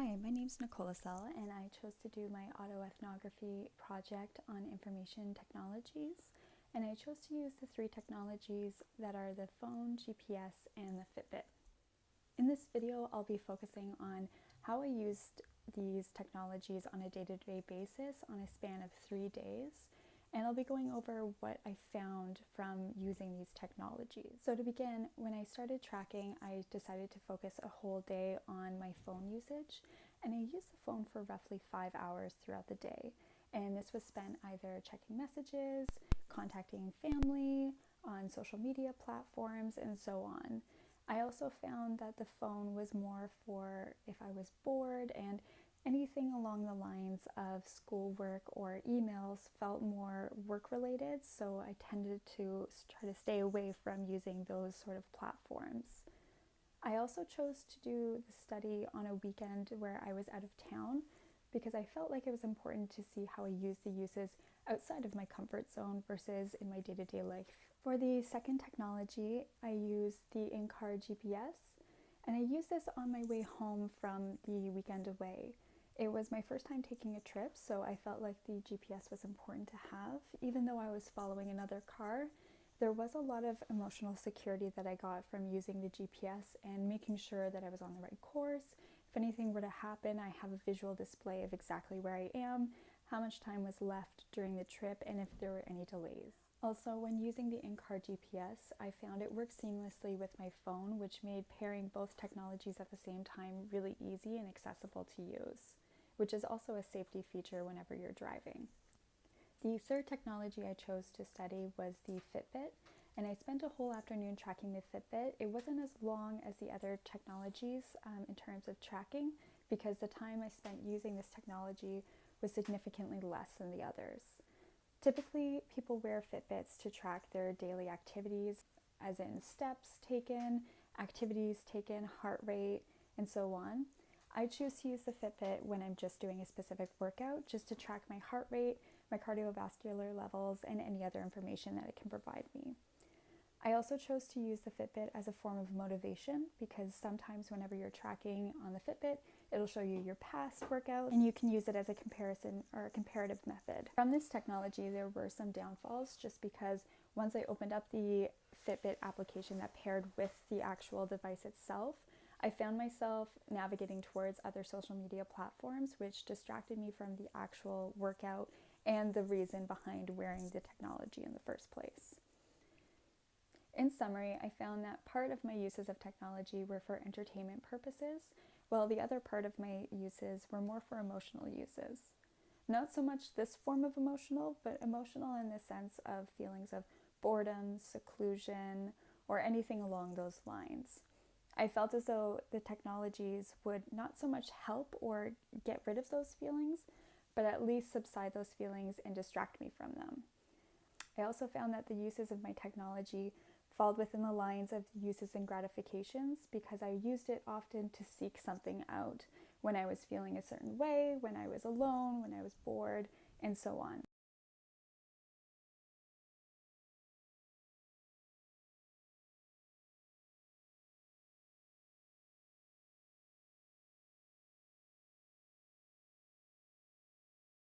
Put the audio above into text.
Hi, my name's Nicole Sell, and I chose to do my auto-ethnography project on information technologies. And I chose to use the three technologies that are the phone, GPS, and the Fitbit. In this video, I'll be focusing on how I used these technologies on a day-to-day basis on a span of 3 days. And I'll be going over what I found from using these technologies. So to begin, when I started tracking, I decided to focus a whole day on my phone usage, and I used the phone for roughly 5 hours throughout the day. And this was spent either checking messages, contacting family, on social media platforms, and so on. I also found that the phone was more for if I was bored, and anything along the lines of schoolwork or emails felt more work-related, so I tended to try to stay away from using those sort of platforms. I also chose to do the study on a weekend where I was out of town because I felt like it was important to see how I use the uses outside of my comfort zone versus in my day-to-day life. For the second technology, I used the in-car GPS, and I used this on my way home from the weekend away. It was my first time taking a trip, so I felt like the GPS was important to have. Even though I was following another car, there was a lot of emotional security that I got from using the GPS and making sure that I was on the right course. If anything were to happen, I have a visual display of exactly where I am, how much time was left during the trip, and if there were any delays. Also, when using the in-car GPS, I found it worked seamlessly with my phone, which made pairing both technologies at the same time really easy and accessible to use, which is also a safety feature whenever you're driving. The third technology I chose to study was the Fitbit, and I spent a whole afternoon tracking the Fitbit. It wasn't as long as the other technologies in terms of tracking, because the time I spent using this technology was significantly less than the others. Typically, people wear Fitbits to track their daily activities, as in steps taken, activities taken, heart rate, and so on. I choose to use the Fitbit when I'm just doing a specific workout, just to track my heart rate, my cardiovascular levels, and any other information that it can provide me. I also chose to use the Fitbit as a form of motivation because sometimes whenever you're tracking on the Fitbit, it'll show you your past workout and you can use it as a comparison or a comparative method. From this technology, there were some downfalls just because once I opened up the Fitbit application that paired with the actual device itself, I found myself navigating towards other social media platforms, which distracted me from the actual workout and the reason behind wearing the technology in the first place. In summary, I found that part of my uses of technology were for entertainment purposes, while the other part of my uses were more for emotional uses. Not so much this form of emotional, but emotional in the sense of feelings of boredom, seclusion, or anything along those lines. I felt as though the technologies would not so much help or get rid of those feelings, but at least subside those feelings and distract me from them. I also found that the uses of my technology fall within the lines of uses and gratifications because I used it often to seek something out when I was feeling a certain way, when I was alone, when I was bored, and so on.